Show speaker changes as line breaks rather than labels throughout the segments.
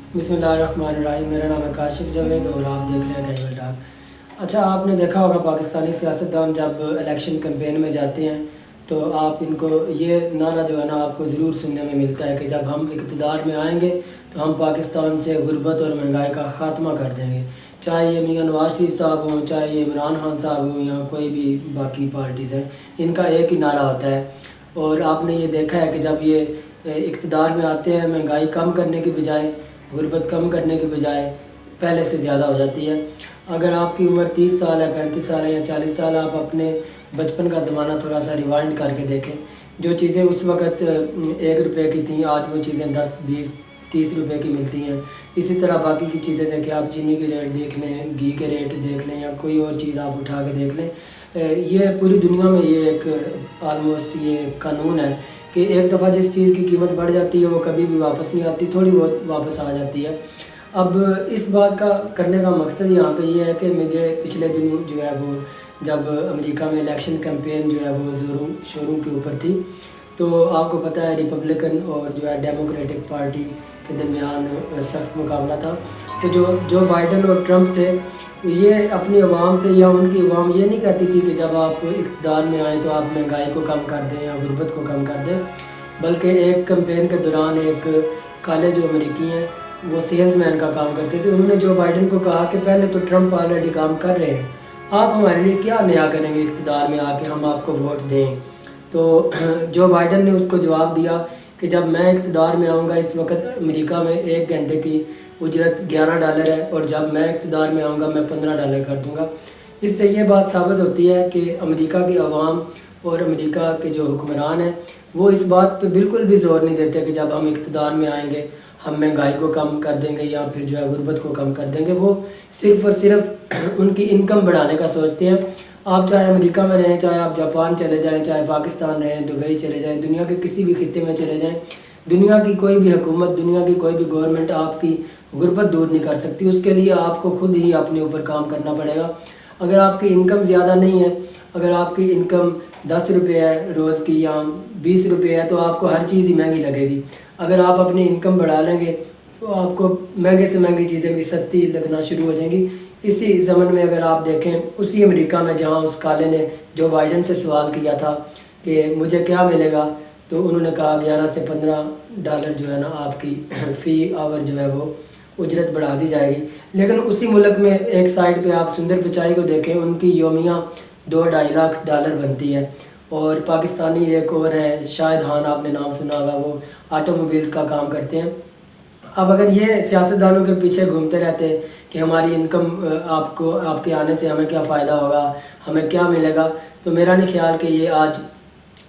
बिस्मिल्लाहिर्रहमानिर्रहीम। मेरा नाम है काशिफ जावेद और आप देख रहे हैं कैजुअल टॉक। अच्छा, आपने देखा होगा पाकिस्तानी सियासतदान जब इलेक्शन कैंपेन में जाते हैं तो आप इनको ये नारा जो है ना आपको ज़रूर सुनने में मिलता है कि जब हम इक़्तिदार में आएंगे तो हम पाकिस्तान से गुर्बत और महंगाई का ख़ात्मा कर देंगे। चाहे ये मियां नवाज शरीफ साहब हों, चाहे ये इमरान खान साहब हों या कोई भी बाकी पार्टीज़ हैं, इनका एक ही नारा होता है। और आपने ये देखा है कि जब ये इक़्तिदार में आते हैं, महंगाई कम करने की बजाय, गुर्बत कम करने के बजाय पहले से ज़्यादा हो जाती है। अगर आपकी उम्र 30 साल है, 35 साल है या 40 साल, आप अपने बचपन का ज़माना थोड़ा सा रिवाइंड करके देखें। जो चीज़ें उस वक़्त 1 रुपये की थीं, आज वो चीज़ें 10, 20, 30 रुपये की मिलती हैं। इसी तरह बाकी की चीज़ें देखें, आप चीनी के रेट देख लें, घी के रेट देख लें या कोई और चीज़ आप उठा के देख लें। ये पूरी दुनिया में ये एक ऑलमोस्ट ये कानून है कि एक दफ़ा जिस चीज़ की कीमत बढ़ जाती है वो कभी भी वापस नहीं आती, थोड़ी बहुत वापस आ जाती है। अब इस बात का करने का मकसद यहाँ पे ये है कि मुझे पिछले दिनों जो है वो जब अमेरिका में इलेक्शन कैंपेन जो है वो ज़ोरों शोरों के ऊपर थी, तो आपको पता है रिपब्लिकन और जो है डेमोक्रेटिक पार्टी के दरमियान सख्त मुकाबला था। तो जो बाइडन और ट्रंप थे, ये अपनी आवाम से या उनकी आवाम ये नहीं कहती थी कि जब आप इक़्तिदार में आएँ तो आप महंगाई को कम कर दें या गुर्बत को कम कर दें, बल्कि एक कैंपेन के दौरान एक काले जो अमेरिकी हैं वो सेल्समैन का काम करते थे। उन्होंने जो बाइडन को कहा कि पहले तो ट्रंप ऑलरेडी काम कर रहे हैं, आप हमारे लिए क्या नया करेंगे इक़्तिदार में आके, हम आपको वोट दें। तो जो बाइडन ने उसको जवाब दिया कि जब मैं इक़्तिदार में आऊँगा, इस वक्त अमेरिका में 1 घंटे की उजरत $11 है और जब मैं इक़्तिदार में आऊँगा मैं $15 कर दूँगा। इससे ये बात साबित होती है कि अमेरिका की आवाम और अमेरिका के जो हुक्मरान हैं वो इस बात पे बिल्कुल भी ज़ोर नहीं देते कि जब हम इक़्तिदार में आएंगे हम महंगाई को कम कर देंगे या फिर जो है गुर्बत को कम कर देंगे। वो सिर्फ़ और सिर्फ उनकी इनकम बढ़ाने का सोचते हैं। आप चाहे अमेरिका में रहें, चाहे आप जापान चले जाएँ, चाहे पाकिस्तान रहें, दुबई चले जाएँ, दुनिया के किसी भी खित्ते में चले जाएँ, दुनिया की कोई भी हुकूमत, दुनिया की कोई भी गवर्नमेंट आपकी गुर्बत दूर नहीं कर सकती। उसके लिए आपको खुद ही अपने ऊपर काम करना पड़ेगा। अगर आपकी इनकम ज़्यादा नहीं है, अगर आपकी इनकम 10 रुपये है रोज़ की या 20 रुपये है, तो आपको हर चीज़ ही महंगी लगेगी। अगर आप अपनी इनकम बढ़ा लेंगे तो आपको महंगे से महंगी चीज़ें भी सस्ती लगना शुरू हो जाएंगी। इसी ज़मन में अगर आप देखें उसी अमेरिका में जहाँ उस काले ने जो बाइडन से सवाल किया था कि मुझे क्या मिलेगा, तो उन्होंने कहा 11 से $15 जो है ना आपकी फ़ी आवर जो है वो उजरत बढ़ा दी जाएगी। लेकिन उसी मुल्क में एक साइड पे आप सुंदर पिचाई को देखें, उनकी योमिया 2-2.5 लाख डॉलर बनती है। और पाकिस्तानी एक और हैं शाहिद खान, आपने नाम सुना होगा, वो ऑटोमोबाइल्स का काम करते हैं। अब अगर ये सियासतदानों के पीछे घूमते रहते हैं कि हमारी इनकम आपको आपके आने से हमें क्या फ़ायदा होगा, हमें क्या मिलेगा, तो मेरा नहीं ख्याल कि ये आज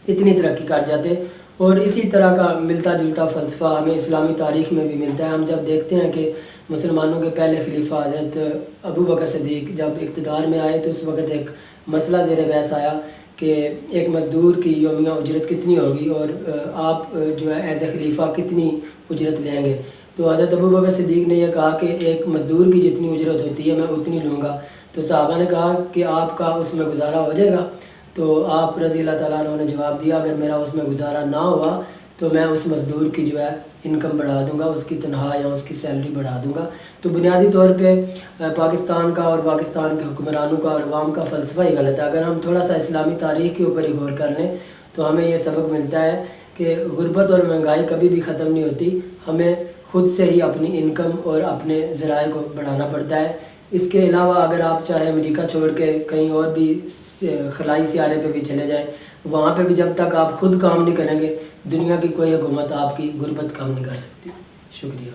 इतनी तरक्की कर जाते। और इसी तरह का मिलता जुलता फ़लसफ़ा हमें इस्लामी तारीख़ में भी मिलता है। हम जब देखते हैं कि मुसलमानों के पहले खलीफा हज़रत अबू बकर सिद्दीक़ जब इक़्तिदार में आए तो उस वक़्त एक मसला ज़ेर बहस आया कि एक मज़दूर की योमिया उजरत कितनी होगी और आप जो है एज़ ए खलीफा कितनी उजरत लेंगे। तो हज़रत अबू बकर सिद्दीक़ ने यह कहा कि एक मज़दूर की जितनी उजरत होती है मैं उतनी लूँगा। तो सहाबा ने कहा कि आपका उसमें गुजारा हो जाएगा? तो आप रज़ी अल्लाह तआला अन्हु ने जवाब दिया, अगर मेरा उसमें गुजारा ना हुआ तो मैं उस मज़दूर की जो है इनकम बढ़ा दूंगा, उसकी तनख्वाह या उसकी सैलरी बढ़ा दूंगा। तो बुनियादी तौर पे पाकिस्तान का और पाकिस्तान के हुक्मरानों का और अवाम का फ़लसफ़ा ही गलत है। अगर हम थोड़ा सा इस्लामी तारीख़ के ऊपर ही गौर कर लें तो हमें ये सबक मिलता है कि गुर्बत और महंगाई कभी भी ख़त्म नहीं होती। हमें ख़ुद से ही अपनी इनकम और अपने ज़राए को बढ़ाना पड़ता है। इसके अलावा अगर आप चाहे अमेरिका छोड़ के कहीं और भी खलाई सियारे पे भी चले जाएं, वहाँ पे भी जब तक आप खुद काम नहीं करेंगे दुनिया की कोई हुकूमत आपकी गुर्बत कम नहीं कर सकती। शुक्रिया।